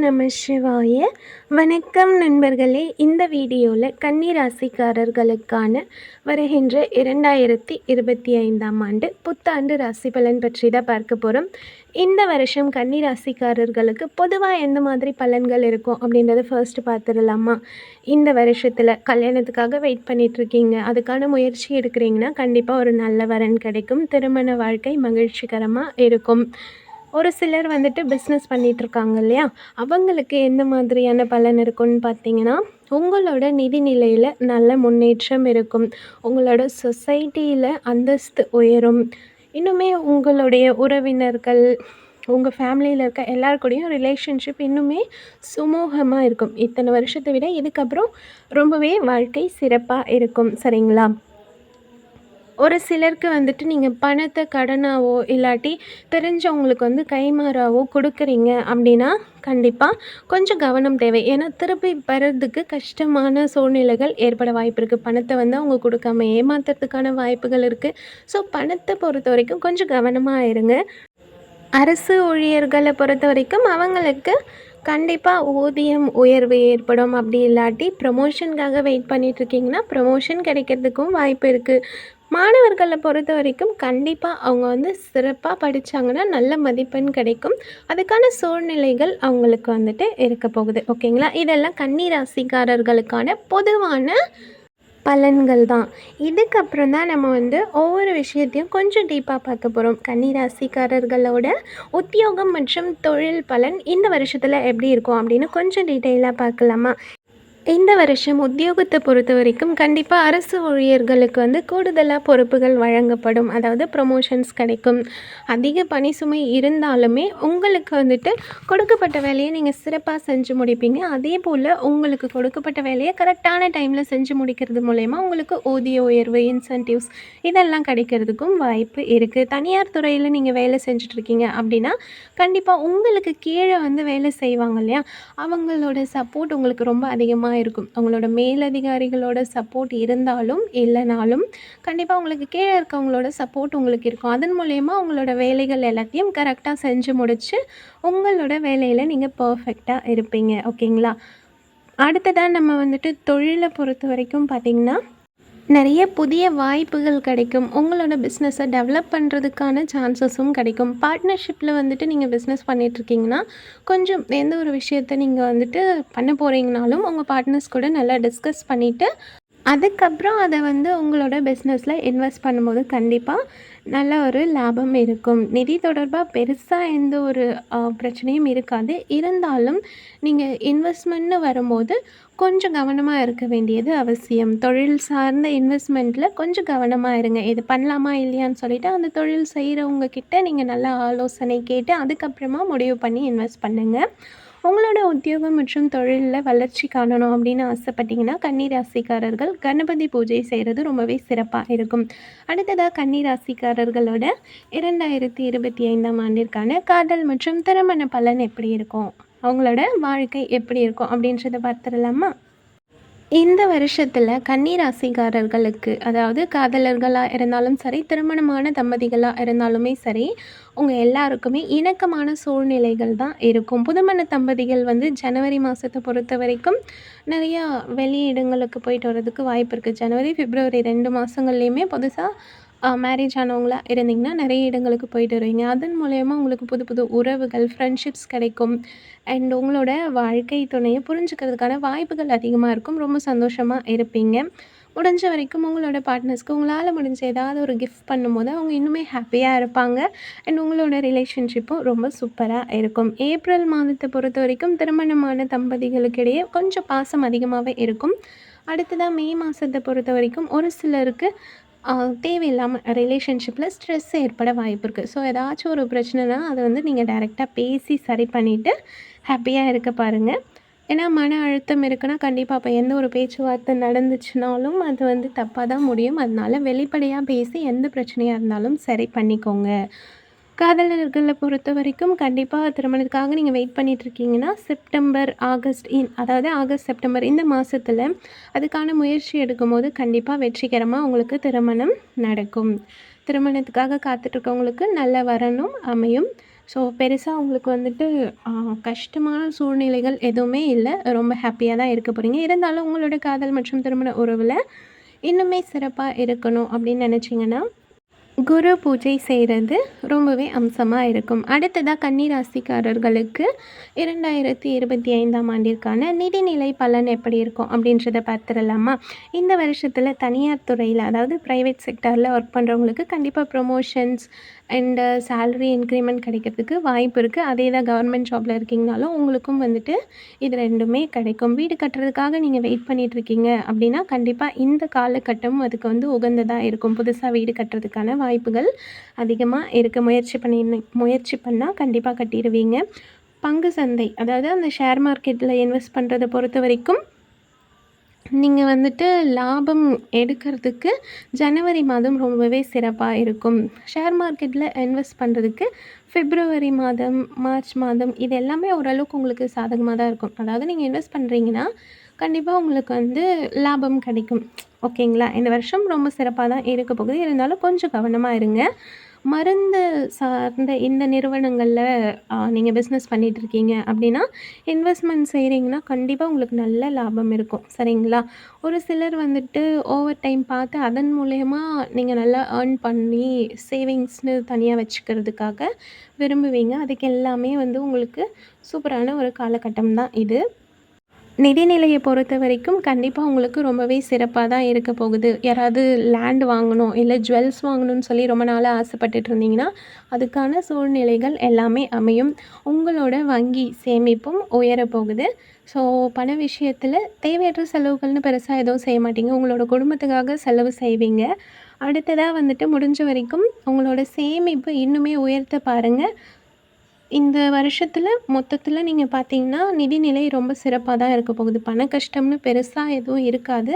நம சிவாய. வணக்கம் நண்பர்களே. இந்த வீடியோவில் கன்னி ராசிக்காரர்களுக்கான வருகின்ற 2025ஆம் ஆண்டு புத்தாண்டு ராசி பலன் பற்றி தான் பார்க்க போகிறோம். இந்த வருஷம் கன்னி ராசிக்காரர்களுக்கு பொதுவாக எந்த மாதிரி பலன்கள் இருக்கும் அப்படின்றத ஃபர்ஸ்ட் பார்த்துடலாமா? இந்த வருஷத்தில் கல்யாணத்துக்காக வெயிட் பண்ணிகிட்ருக்கீங்க, அதுக்கான முயற்சி எடுக்கிறீங்கன்னா கண்டிப்பாக ஒரு நல்ல வரன் கிடைக்கும். திருமண வாழ்க்கை மகிழ்ச்சிகரமாக இருக்கும். ஒரு சிலர் வந்துட்டு பிஸ்னஸ் பண்ணிகிட்ருக்காங்க இல்லையா, அவங்களுக்கு எந்த மாதிரியான பலன் இருக்குன்னு பார்த்தீங்கன்னா, உங்களோட நிதி நிலையில் நல்ல முன்னேற்றம் இருக்கும். உங்களோட சொசைட்டியில் அந்தஸ்து உயரும். இன்னுமே உங்களுடைய உறவினர்கள், உங்கள் ஃபேமிலியில் இருக்க எல்லாருக்கூடையும் ரிலேஷன்ஷிப் இன்னுமே சுமூகமாக இருக்கும். இத்தனை வருஷத்தை விட இதுக்கப்புறம் ரொம்பவே வாழ்க்கை சிறப்பாக இருக்கும். சரிங்களா? ஒரு சிலருக்கு வந்துட்டு நீங்கள் பணத்தை கடனாவோ இல்லாட்டி தெரிஞ்சவங்களுக்கு வந்து கைமாறாவோ கொடுக்குறீங்க அப்படின்னா கண்டிப்பாக கொஞ்சம் கவனம் தேவை. ஏன்னா திருப்பி பெறதுக்கு கஷ்டமான சூழ்நிலைகள் ஏற்பட வாய்ப்பு இருக்குது. பணத்தை வந்து அவங்க கொடுக்காம ஏமாத்துறதுக்கான வாய்ப்புகள் இருக்குது. ஸோ பணத்தை பொறுத்த வரைக்கும் கொஞ்சம் கவனமாக இருங்க. அரசு ஊழியர்களை பொறுத்த வரைக்கும் அவங்களுக்கு கண்டிப்பாக ஊதியம் உயர்வு ஏற்படும். அப்படி இல்லாட்டி ப்ரமோஷனுக்காக வெயிட் பண்ணிகிட்ருக்கீங்கன்னா ப்ரமோஷன் கிடைக்கிறதுக்கும் வாய்ப்பு இருக்குது. மாணவர்களை பொறுத்த வரைக்கும் கண்டிப்பாக அவங்க வந்து சிறப்பாக படித்தாங்கன்னா நல்ல மதிப்பெண் கிடைக்கும். அதுக்கான சூழ்நிலைகள் அவங்களுக்கு வந்துட்டு இருக்க போகுது. ஓகேங்களா? இதெல்லாம் கன்னி ராசிக்காரர்களுக்கான பொதுவான பலன்கள் தான். இதுக்கப்புறம் தான் நம்ம வந்து ஒவ்வொரு விஷயத்தையும் கொஞ்சம் டீப்பாக பார்க்க போகிறோம். கன்னி ராசிக்காரர்களோட உத்தியோகம் மற்றும் தொழில் பலன் இந்த வருஷத்தில் எப்படி இருக்கும் அப்படின்னு கொஞ்சம் டீட்டெயிலாக பார்க்கலாமா? இந்த வருஷம் உத்தியோகத்தை பொறுத்த வரைக்கும் கண்டிப்பாக அரசு ஊழியர்களுக்கு வந்து கூடுதலாக பொறுப்புகள் வழங்கப்படும். அதாவது ப்ரொமோஷன்ஸ் கிடைக்கும். அதிக பணி சுமை இருந்தாலுமே உங்களுக்கு வந்துட்டு கொடுக்கப்பட்ட வேலையை நீங்கள் சிறப்பாக செஞ்சு முடிப்பீங்க. அதே போல் உங்களுக்கு கொடுக்கப்பட்ட வேலையை கரெக்டான டைமில் செஞ்சு முடிக்கிறது மூலயமா உங்களுக்கு ஊதிய உயர்வு, இன்சென்டிவ்ஸ் இதெல்லாம் கிடைக்கிறதுக்கும் வாய்ப்பு இருக்குது. தனியார் துறையில் நீங்கள் வேலை செஞ்சிட்ருக்கீங்க அப்படின்னா கண்டிப்பாக உங்களுக்கு கீழே வந்து வேலை செய்வாங்க இல்லையா, அவங்களோட சப்போர்ட் உங்களுக்கு ரொம்ப அதிகமாக இருக்கும். அவங்களோட மேலதிகாரிகளோட சப்போர்ட் இருந்தாலும் இல்லைனாலும் கண்டிப்பாக உங்களுக்கு கீழே இருக்கவங்களோட சப்போர்ட் உங்களுக்கு இருக்கும். அதன் மூலயமா உங்களோட வேலைகள் எல்லாத்தையும் கரெக்டாக செஞ்சு முடித்து உங்களோட வேலையில் நீங்கள் பர்ஃபெக்டாக இருப்பீங்க. ஓகேங்களா? அடுத்ததாக நம்ம வந்துட்டு தொழிலை பொறுத்த வரைக்கும் பார்த்திங்கன்னா நிறைய புதிய வாய்ப்புகள் கிடைக்கும். உங்களோட பிஸ்னஸை டெவலப் பண்ணுறதுக்கான சான்சஸும் கிடைக்கும். பார்ட்னர்ஷிப்பில் வந்துட்டு நீங்கள் பிஸ்னஸ் பண்ணிகிட்ருக்கீங்கன்னா கொஞ்சம் எந்த ஒரு விஷயத்தை நீங்கள் வந்துட்டு பண்ண போகிறீங்கனாலும் உங்கள் பார்ட்னர்ஸ் கூட நல்லா டிஸ்கஸ் பண்ணிவிட்டு அதுக்கப்புறம் அதை வந்து உங்களோட பிஸ்னஸில் இன்வெஸ்ட் பண்ணும்போது கண்டிப்பாக நல்ல ஒரு லாபம் இருக்கும். நிதி தொடர்பாக பெருசாக எந்த ஒரு பிரச்சனையும் இருக்காது. இருந்தாலும் நீங்கள் இன்வெஸ்ட்மெண்ட்னு வரும்போது கொஞ்சம் கவனமாக இருக்க வேண்டியது அவசியம். தொழில் சார்ந்த இன்வெஸ்ட்மெண்ட்டில் கொஞ்சம் கவனமாக இருங்க. இது பண்ணலாமா இல்லையான்னு சொல்லிவிட்டு அந்த தொழில் செய்கிறவங்க கிட்ட நீங்கள் நல்லா ஆலோசனை கேட்டு அதுக்கப்புறமா முடிவு பண்ணி இன்வெஸ்ட் பண்ணுங்கள். உங்களோட உத்தியோகம் மற்றும் தொழிலில் வளர்ச்சி காணணும் அப்படின்னு ஆசைப்பட்டீங்கன்னா கன்னி ராசிக்காரர்கள் கணபதி பூஜை செய்கிறது ரொம்பவே சிறப்பாக இருக்கும். அடுத்ததாக கன்னி ராசிக்காரர்களோட 2025ஆம் ஆண்டிற்கான காதல் மற்றும் திருமண பலன் எப்படி இருக்கும், அவங்களோட வாழ்க்கை எப்படி இருக்கும் அப்படின்றத பார்த்துடலாமா? இந்த வருஷத்தில் கன்னி ராசிக்காரர்களுக்கு, அதாவது காதலர்களாக இருந்தாலும் சரி, திருமணமான தம்பதிகளாக இருந்தாலுமே சரி, உங்கள் எல்லாருக்குமே இணக்கமான சூழ்நிலைகள் தான் இருக்கும். புதுமண தம்பதிகள் வந்து ஜனவரி மாதத்தை பொறுத்த வரைக்கும் நிறையா வெளியிடங்களுக்கு போயிட்டு வர்றதுக்கு வாய்ப்பு இருக்குது. ஜனவரி, பிப்ரவரி 2 மாதங்கள்லேயுமே புதுசாக மேரேஜ் ஆனவங்களா இருந்தீங்கன்னா நிறைய இடங்களுக்கு போயிட்டு வருவீங்க. அதன் மூலயமா உங்களுக்கு புது புது உறவுகள், ஃப்ரெண்ட்ஷிப்ஸ் கிடைக்கும். அண்ட் உங்களோட வாழ்க்கை துணையை புரிஞ்சுக்கிறதுக்கான வாய்ப்புகள் அதிகமாக இருக்கும். ரொம்ப சந்தோஷமாக இருப்பீங்க. முடிஞ்ச வரைக்கும் உங்களோட பார்ட்னர்ஸ்க்கு உங்களால் முடிஞ்ச ஏதாவது ஒரு கிஃப்ட் பண்ணும்போது அவங்க இன்னுமே ஹாப்பியாக இருப்பாங்க. அண்ட் உங்களோட ரிலேஷன்ஷிப்பும் ரொம்ப சூப்பராக இருக்கும். ஏப்ரல் மாதத்தை பொறுத்த வரைக்கும் திருமணமான தம்பதிகளுக்கிடையே கொஞ்சம் பாசம் அதிகமாகவே இருக்கும். அடுத்ததாக மே மாதத்தை பொறுத்த வரைக்கும் ஒரு சிலருக்கு தேவையில்லாமல் ரிலேஷன்ஷிப்பில் ஸ்ட்ரெஸ் ஏற்பட வாய்ப்பு இருக்குது. ஸோ ஏதாச்சும் ஒரு பிரச்சனைனா அதை வந்து நீங்கள் டைரெக்டாக பேசி சரி பண்ணிவிட்டு ஹாப்பியாக இருக்க பாருங்கள். ஏன்னா மன அழுத்தம் இருக்குன்னா கண்டிப்பாக அப்போ எந்த ஒரு பேச்சுவார்த்தை நடந்துச்சுனாலும் அது வந்து தப்பாக தான் முடியும். அதனால வெளிப்படையாக பேசி எந்த பிரச்சனையாக இருந்தாலும் சரி பண்ணிக்கோங்க. காதலர்களை பொறுத்த வரைக்கும் கண்டிப்பாக திருமணத்துக்காக நீங்கள் வெயிட் பண்ணிகிட்ருக்கீங்கன்னா செப்டம்பர், ஆகஸ்ட் அதாவது ஆகஸ்ட், செப்டம்பர் இந்த மாதத்தில் அதுக்கான முயற்சி எடுக்கும்போது கண்டிப்பாக வெற்றிகரமாக உங்களுக்கு திருமணம் நடக்கும். திருமணத்துக்காக காத்துட்ருக்கவங்களுக்கு நல்ல வரனும் அமையும். ஸோ பெருசா உங்களுக்கு வந்துட்டு கஷ்டமான சூழ்நிலைகள் எதுவுமே இல்ல. ரொம்ப ஹாப்பியா தான் இருக்க போறீங்க. இருந்தாலும் உங்களோட காதல் மற்றும் திருமண உறவுல இன்னுமே சிறப்பா இருக்கணும் அப்படின்னு நினச்சிங்கன்னா, குரு பூஜை செய்கிறது ரொம்பவே அம்சமா இருக்கும். அடுத்ததா கன்னி ராசிக்காரர்களுக்கு 2025ஆம் ஆண்டிற்கான நிதிநிலை பலன் எப்படி இருக்கும் அப்படின்றத பார்த்துடலாமா? இந்த வருஷத்துல தனியார் துறையில, அதாவது பிரைவேட் செக்டார்ல ஒர்க் பண்றவங்களுக்கு கண்டிப்பா ப்ரமோஷன்ஸ் அண்ட் சேலரி இன்க்ரிமெண்ட் கிடைக்கிறதுக்கு வாய்ப்பு இருக்கு. அதே தான் கவர்மெண்ட் ஜாப்ல இருக்கீங்கனாலும் உங்களுக்கும் வந்துட்டு இது 2மே கிடைக்கும். வீடு கட்டுறதுக்காக நீங்க வெயிட் பண்ணிட்டு இருக்கீங்க அப்படின்னா, கண்டிப்பா இந்த காலகட்டம் அதுக்கு வந்து உகந்ததா இருக்கும். புதுசா வீடு கட்டுறதுக்கான வாய்ப்புகள் அதிகமா இருக்கு. முயற்சி பண்ணா கண்டிப்பா கட்டிருவீங்க. பங்கு சந்தை, அதாவது அந்த ஷேர் மார்க்கெட்ல இன்வெஸ்ட் பண்றத பொறுத்தவரைக்கும், நீங்க வந்துட்டு லாபம் எடுக்கிறதுக்கு ஜனவரி மாதம் ரொம்பவே சிறப்பா இருக்கும். ஷேர் மார்க்கெட்ல இன்வெஸ்ட் பண்றதுக்கு பிப்ரவரி மாதம், மார்ச் மாதம் இது எல்லாமே ஓரளவுக்கு உங்களுக்கு சாதகமா தான் இருக்கும். அதாவது நீங்க இன்வெஸ்ட் பண்றீங்கன்னா, கண்டிப்பா உங்களுக்கு வந்து லாபம் கிடைக்கும். ஓகேங்களா? இந்த வருஷம் ரொம்ப சிறப்பா தான் இருக்க போகுது. இருந்தாலும் கொஞ்சம் கவனமா இருங்க. மருந்து சார்ந்த இந்த நிறுவனங்கள்ல நீங்க பிஸ்னஸ் பண்ணிட்டுருக்கீங்க அப்படின்னா, இன்வெஸ்ட்மெண்ட் செய்கிறீங்கன்னா, கண்டிப்பா உங்களுக்கு நல்ல லாபம் இருக்கும். சரிங்களா? ஒரு சிலர் வந்துட்டு ஓவர் டைம் பார்த்து அதன் மூலியமா நீங்க நல்லா ஏர்ன் பண்ணி சேவிங்ஸ்ன்னு தனியா வச்சுக்கிறதுக்காக விரும்புவீங்க. அதுக்கு எல்லாமே வந்து உங்களுக்கு சூப்பரான ஒரு காலகட்டம் தான் இது. நிதிநிலையை பொறுத்தவரைக்கும் கண்டிப்பா உங்களுக்கு ரொம்பவே சிறப்பா தான் இருக்க போகுது. யாராவது லேண்ட் வாங்கணும், இல்ல ஜுவல்ஸ் வாங்கணும்னு சொல்லி ரொம்ப நாளா ஆசைப்பட்டுட்டு இருந்தீங்கன்னா, அதுக்கான சூழ்நிலைகள் எல்லாமே அமையும். உங்களோட வங்கி சேமிப்பும் உயரப்போகுது. ஸோ பண விஷயத்துல தேவையற்ற செலவுகள்னு பெருசா எதுவும் செய்ய மாட்டீங்க. உங்களோட குடும்பத்துக்காக செலவு செய்வீங்க. அடுத்ததா வந்துட்டு முடிஞ்ச வரைக்கும் உங்களோட சேமிப்பு இன்னுமே உயர்த்த பாருங்க. இந்த வருஷத்துல மொத்தத்துல நீங்க பார்த்தீங்கன்னா, நிதிநிலை ரொம்ப சிறப்பா தான் இருக்க போகுது. பண கஷ்டம்னு பெருசா எதுவும் இருக்காது.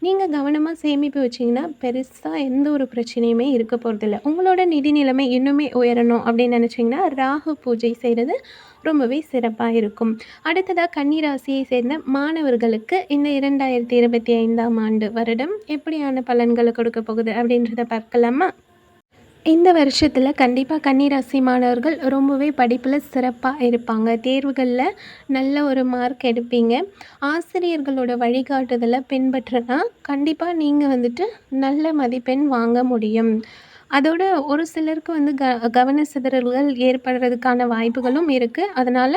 நீங்க கவனமா சேமிப்பு வச்சீங்கன்னா, பெருசா எந்த ஒரு பிரச்சனையுமே இருக்க போறதில்ல. உங்களோட நிதி நிலைமை இன்னுமே உயரணும் அப்படின்னு நினச்சிங்கன்னா, ராகு பூஜை செய்றது ரொம்பவே சிறப்பா இருக்கும். அடுத்ததா கன்னி ராசியை சேர்ந்த மாணவர்களுக்கு இந்த 2025ஆம் ஆண்டு வருடம் எப்படியான பலன்கள கொடுக்க போகுது அப்படின்றத பார்க்கலாமா? இந்த வருஷத்துல கண்டிப்பா கன்னிராசி மாணவர்கள் ரொம்பவே படிப்புல சிறப்பா இருப்பாங்க. தேர்வுகள்ல நல்ல ஒரு மார்க் எடுப்பீங்க. ஆசிரியர்களோட வழிகாட்டுதல பின்பற்றுனா, கண்டிப்பா நீங்க வந்துட்டு நல்ல மதிப்பெண் வாங்க முடியும். அதோட ஒரு சிலருக்கு வந்து கவன சிதறல்கள் ஏற்படுறதுக்கான வாய்ப்புகளும் இருக்கு. அதனால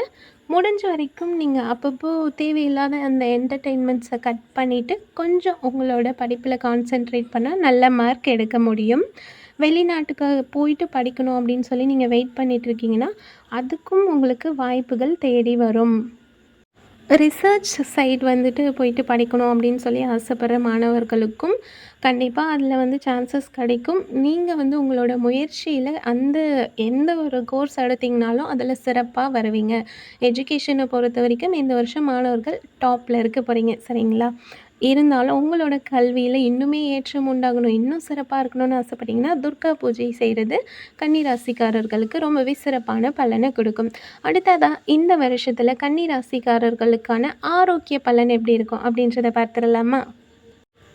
முடிஞ்ச வரைக்கும் நீங்க அப்பப்போ தேவையில்லாத அந்த என்டர்டெயின்மெண்ட்ஸ கட் பண்ணிட்டு, கொஞ்சம் உங்களோட படிப்புல கான்சன்ட்ரேட் பண்ணா நல்ல மார்க் எடுக்க முடியும். வெளிநாட்டுக்கு போயிட்டு படிக்கணும் அப்படின்னு சொல்லி நீங்க வெயிட் பண்ணிட்டுருக்கீங்கன்னா, அதுக்கும் உங்களுக்கு வாய்ப்புகள் தேடி வரும். ரிசர்ச் சைட் வந்துட்டு போயிட்டு படிக்கணும் அப்படின்னு சொல்லி ஆசைப்படுற மாணவர்களுக்கும் கண்டிப்பா அதில வந்து சான்சஸ் கிடைக்கும். நீங்க வந்து உங்களோட முயற்சியில அந்த எந்த ஒரு கோர்ஸ் எடுத்தீங்கனாலும் அதில சிறப்பா வருவீங்க. எஜுகேஷன பொறுத்தவரைக்கும் இந்த வருஷம் மாணவர்கள் டாப்ல இருக்க போறீங்க. சரிங்களா? இருந்தாலும் உங்களோட கல்வியில இன்னுமே ஏற்றம் உண்டாகணும், இன்னும் சிறப்பா இருக்கணும்னு ஆசைப்பட்டீங்கன்னா, துர்கா பூஜை செய்றது கன்னி ராசிக்காரர்களுக்கு ரொம்பவே சிறப்பான பலன குடுக்கும். அடுத்ததா இந்த வருஷத்துல கன்னி ராசிக்காரர்களுக்கான ஆரோக்கிய பலன் எப்படி இருக்கும் அப்படின்றத பார்த்துடலாமா?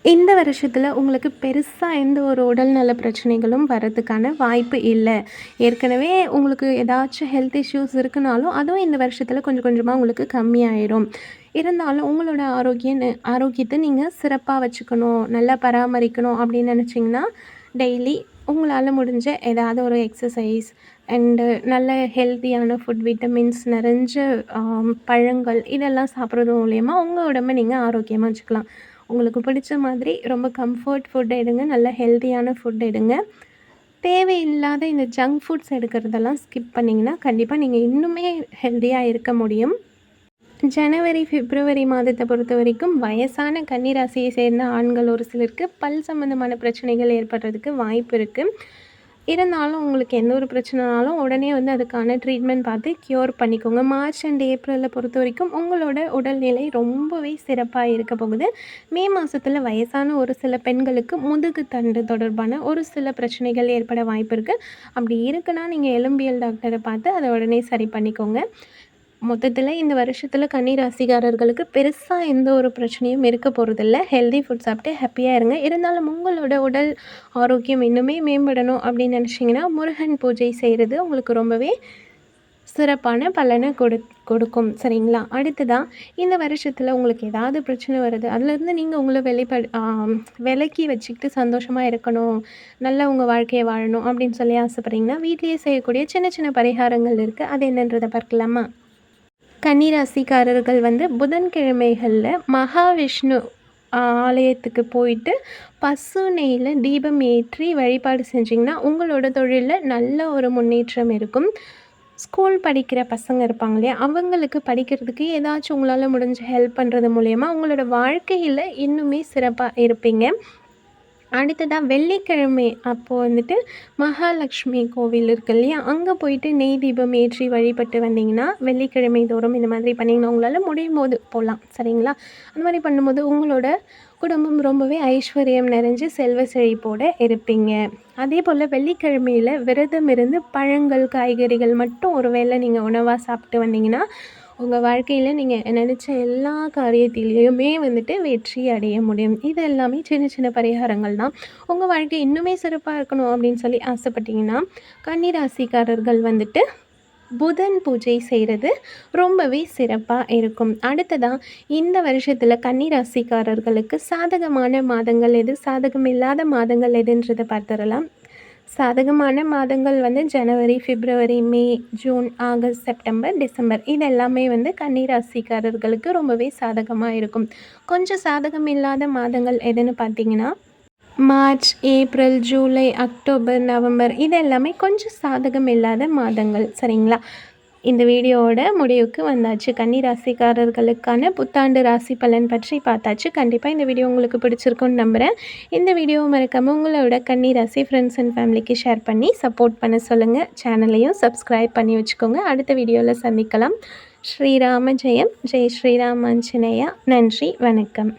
இந்த வருஷத்துல உங்களுக்கு பெருசா எந்த ஒரு உடல்நல பிரச்சனைகளும் வரதுக்கான வாய்ப்பு இல்ல. ஏற்கனவே உங்களுக்கு ஏதாச்சும் ஹெல்த் இஷ்யூஸ் இருக்குனாலும், அதுவும் இந்த வருஷத்துல கொஞ்சம் கொஞ்சமா உங்களுக்கு கம்மியாயிரும். இருந்தாலும் உங்களோட ஆரோக்கியத்த நீங்க சிறப்பா வச்சுக்கணும், நல்லா பராமரிக்கணும் அப்படின்னு நினச்சிங்கன்னா, டெய்லி உங்களால முடிஞ்ச ஏதாவது ஒரு எக்ஸசைஸ் அண்டு நல்ல ஹெல்த்தியான ஃபுட், விட்டமின்ஸ் நிறைஞ்ச பழங்கள் இதெல்லாம் சாப்பிட்றது மூலியமா உங்க உடம்ப நீங்க ஆரோக்கியமா வச்சுக்கலாம். உங்களுக்கு பிடிச்ச மாதிரி ரொம்ப கம்ஃபர்ட் ஃபுட் எடுங்க. நல்ல ஹெல்த்தியான ஃபுட் எடுங்க. தேவையில்லாத இந்த ஜங்க் ஃபுட்ஸ் எடுக்கிறதெல்லாம் ஸ்கிப் பண்ணிங்கன்னா, கண்டிப்பா நீங்க இன்னுமே ஹெல்த்தியா இருக்க முடியும். ஜனவரி, பிப்ரவரி மாதத்த பொறுத்தவரைக்கும் வயசான கன்னி ராசியை சேர்ந்த ஆண்கள் ஒரு சிலருக்கு பல் சம்மந்தமான பிரச்சனைகள் ஏற்படுறதுக்கு வாய்ப்பு இருக்கு. இருந்தாலும் உங்களுக்கு எந்த ஒரு பிரச்சனைனாலும் உடனே வந்து அதுக்கான ட்ரீட்மெண்ட் பார்த்து க்யூர் பண்ணிக்கோங்க. மார்ச் அண்ட் ஏப்ரல பொறுத்தவரைக்கும் உங்களோட உடல்நிலை ரொம்பவே சிறப்பா இருக்க போகுது. மே மாசத்துல வயசான ஒரு சில பெண்களுக்கு முதுகு தண்டு தொடர்பான ஒரு சில பிரச்சனைகள் ஏற்பட வாய்ப்பு இருக்கு. அப்படி இருக்குன்னா, நீங்க எலும்பியல் டாக்டர பார்த்து அத உடனே சரி பண்ணிக்கோங்க. மொத்தத்துல இந்த வருஷத்துல கன்னி ராசிக்காரர்களுக்கு பெருசா எந்த ஒரு பிரச்சனையும் இருக்க போறதில்ல. ஹெல்தி ஃபுட் சாப்பிட்டு ஹாப்பியா இருங்க. இருந்தாலும் உங்களோட உடல் ஆரோக்கியம் இன்னுமே மேம்படணும் அப்படின்னு நினச்சிங்கன்னா, முருகன் பூஜை செய்றது உங்களுக்கு ரொம்பவே சிறப்பான பலனை கொடுக்கும். சரிங்களா? அடுத்ததாக இந்த வருஷத்தில் உங்களுக்கு ஏதாவது பிரச்சனை வருது, அதுலேருந்து நீங்கள் உங்களை விலக்கி வச்சுக்கிட்டு சந்தோஷமாக இருக்கணும், நல்லா உங்கள் வாழ்க்கையை வாழணும் அப்படின்னு சொல்லி ஆசைப்பட்றீங்கன்னா, வீட்டிலேயே செய்யக்கூடிய சின்ன சின்ன பரிகாரங்கள் இருக்குது. அது என்னன்றதை பார்க்கலாமா? கன்னிராசிக்காரர்கள் புதன்கிழமைகளில் மகாவிஷ்ணு ஆலயத்துக்கு போயிட்டு பசு நெய்யில் தீபம் ஏற்றி வழிபாடு செஞ்சிங்கன்னா உங்களோட தொழிலில் நல்ல ஒரு முன்னேற்றம் இருக்கும். ஸ்கூல் படிக்கிற பசங்க இருப்பாங்க இல்லையா, அவங்களுக்கு படிக்கிறதுக்கு ஏதாச்சும் உங்களால் முடிஞ்ச ஹெல்ப் பண்ணுறது மூலயமா உங்களோட வாழ்க்கையில் இன்னுமே சிறப்பாக இருப்பீங்க. அடுத்ததாக வெள்ளிக்கிழமை அப்போது மகாலட்சுமி கோவில் இருக்கு இல்லையா, அங்கே போயிட்டு நெய் தீபம் ஏற்றி வழிபட்டு வந்தீங்கன்னா, வெள்ளிக்கிழமை தோறும் இந்த மாதிரி பண்ணிங்கன்னா உங்களால் முடியும் போது போகலாம். சரிங்களா? அந்த மாதிரி பண்ணும்போது உங்களோட குடும்பம் ரொம்பவே ஐஸ்வர்யம் நிறைஞ்சு செல்வ செழிப்போடு இருப்பீங்க. அதே போல் வெள்ளிக்கிழமையில் விரதம் இருந்து பழங்கள் காய்கறிகள் மட்டும் ஒரு வேளை நீங்கள் உணவாக சாப்பிட்டு வந்தீங்கன்னா உங்கள் வாழ்க்கையில் நீங்கள் நினச்ச எல்லா காரியத்திலையுமே வெற்றி அடைய முடியும். இது எல்லாமே சின்ன சின்ன பரிகாரங்கள் தான். உங்கள் வாழ்க்கை இன்னுமே சிறப்பாக இருக்கணும் அப்படின்னு சொல்லி ஆசைப்பட்டீங்கன்னா, கன்னிராசிக்காரர்கள் புதன் பூஜை செய்கிறது ரொம்பவே சிறப்பாக இருக்கும். அடுத்ததாக இந்த வருஷத்தில் கன்னிராசிக்காரர்களுக்கு சாதகமான மாதங்கள் எது, சாதகம் இல்லாத மாதங்கள் எதுன்றதை பார்த்துடலாம். சாதகமான மாதங்கள் ஜனவரி, பிப்ரவரி, மே, ஜூன், ஆகஸ்ட், செப்டம்பர், டிசம்பர் இது எல்லாமே கன்னிராசிக்காரர்களுக்கு ரொம்பவே சாதகமாக இருக்கும். கொஞ்சம் சாதகம் இல்லாத மாதங்கள் எதுன்னு பார்த்தீங்கன்னா, March, April, July, October, November இது எல்லாமே கொஞ்சம் சாதகம் இல்லாத மாதங்கள். சரிங்களா? இந்த வீடியோவோட முடிவுக்கு வந்தாச்சு. கன்னிராசிக்காரர்களுக்கான புத்தாண்டு ராசி பலன் பற்றி பார்த்தாச்சு. கண்டிப்பாக இந்த வீடியோ உங்களுக்கு பிடிச்சிருக்குன்னு நம்புகிறேன். இந்த வீடியோவை மறக்காமல் உங்களோட கன்னிராசி ஃப்ரெண்ட்ஸ் அண்ட் ஃபேமிலிக்கு ஷேர் பண்ணி சப்போர்ட் பண்ண சொல்லுங்கள். சேனலையும் சப்ஸ்கிரைப் பண்ணி வச்சுக்கோங்க. அடுத்த வீடியோவில் சந்திக்கலாம். ஸ்ரீராம ஜெயம். ஜெய் ஸ்ரீராம் ஆஞ்சநேயா. நன்றி, வணக்கம்.